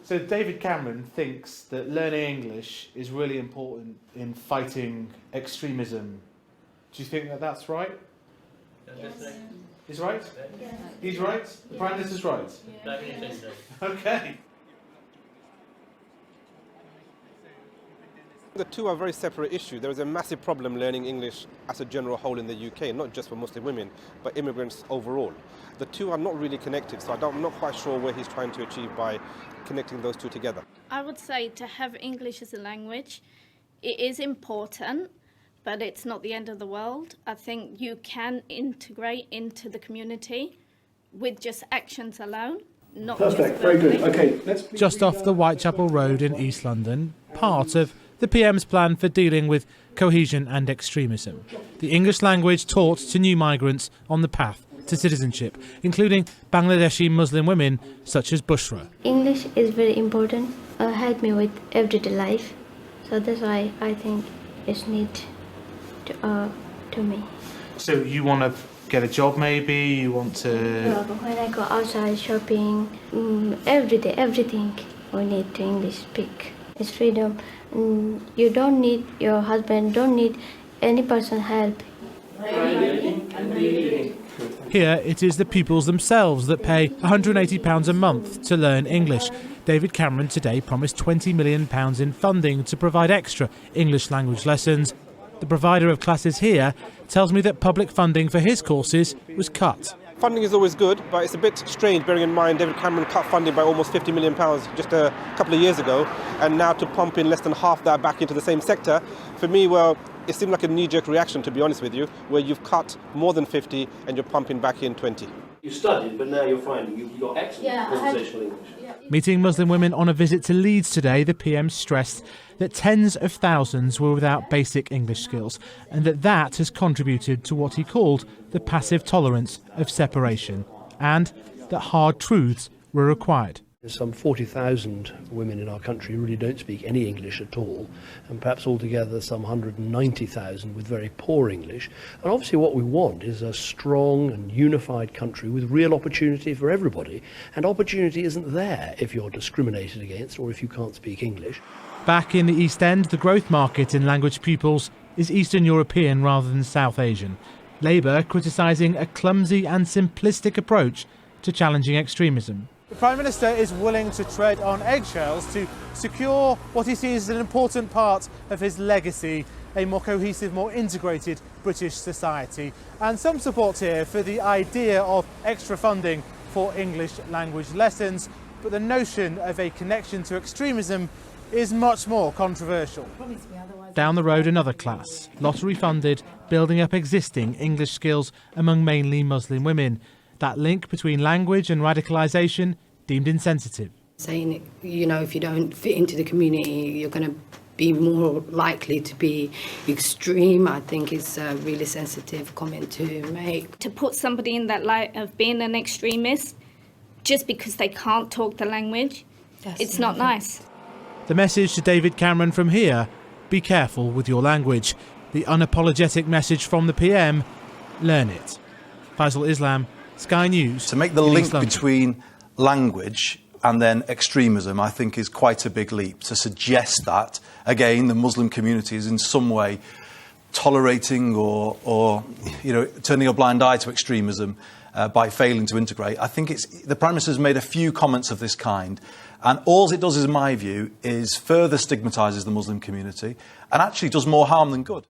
So David Cameron thinks that learning English is really important in fighting extremism. Do you think that that's right? Yes. He's right? Yes. He's right? The Prime Minister's right? Yes. Okay. The two are very separate issues. There is a massive problem learning English as a general whole in the UK, not just for Muslim women, but immigrants overall. The two are not really connected, so I'm not quite sure where he's trying to achieve by connecting those two together. I would say to have English as a language, it is important, but it's not the end of the world. I think you can integrate into the community with just actions alone. Not Perfect, very good. Okay, let's Just off the Whitechapel Road in East London, part of the PM's plan for dealing with cohesion and extremism. The English language taught to new migrants on the path to citizenship, including Bangladeshi Muslim women such as Bushra. English is very important, help me with everyday life, so that's why I think it's need to me. So you want to get a job maybe, you want to... When I go outside shopping, every day, everything we need to English speak. It's freedom. You don't need your husband, don't need any person help. Here it is the pupils themselves that pay £180 a month to learn English. David Cameron today promised £20 million in funding to provide extra English language lessons. The provider of classes here tells me that public funding for his courses was cut. Funding is always good, but it's a bit strange bearing in mind David Cameron cut funding by almost £50 million just a couple of years ago, and now to pump in less than half that back into the same sector, for me, well, it seemed like a knee-jerk reaction, to be honest with you, where you've cut more than 50 and you're pumping back in 20. You studied, but now you're finding you've got excellent conversational English. Meeting Muslim women on a visit to Leeds today, the PM stressed that tens of thousands were without basic English skills and that has contributed to what he called the passive tolerance of separation, and that hard truths were required. Some 40,000 women in our country who really don't speak any English at all, and perhaps altogether some 190,000 with very poor English. And obviously what we want is a strong and unified country with real opportunity for everybody, and opportunity isn't there if you're discriminated against or if you can't speak English. Back in the East End, the growth market in language pupils is Eastern European rather than South Asian. Labour criticising a clumsy and simplistic approach to challenging extremism. The Prime Minister is willing to tread on eggshells to secure what he sees as an important part of his legacy, a more cohesive, more integrated British society. And some support here for the idea of extra funding for English language lessons, but the notion of a connection to extremism is much more controversial. Down the road, another class, lottery funded, building up existing English skills among mainly Muslim women. That link between language and radicalisation deemed insensitive. Saying, you know, if you don't fit into the community, you're going to be more likely to be extreme, I think is a really sensitive comment to make. To put somebody in that light of being an extremist just because they can't talk the language, it's not nice. The message to David Cameron from here: be careful with your language. The unapologetic message from the PM: learn it. Faisal Islam, Sky News. To make the link between language and then extremism, I think, is quite a big leap. To suggest that, again, the Muslim community is in some way tolerating or you know, turning a blind eye to extremism by failing to integrate. I think the Prime Minister has made a few comments of this kind, and all it does, in my view, is further stigmatises the Muslim community and actually does more harm than good.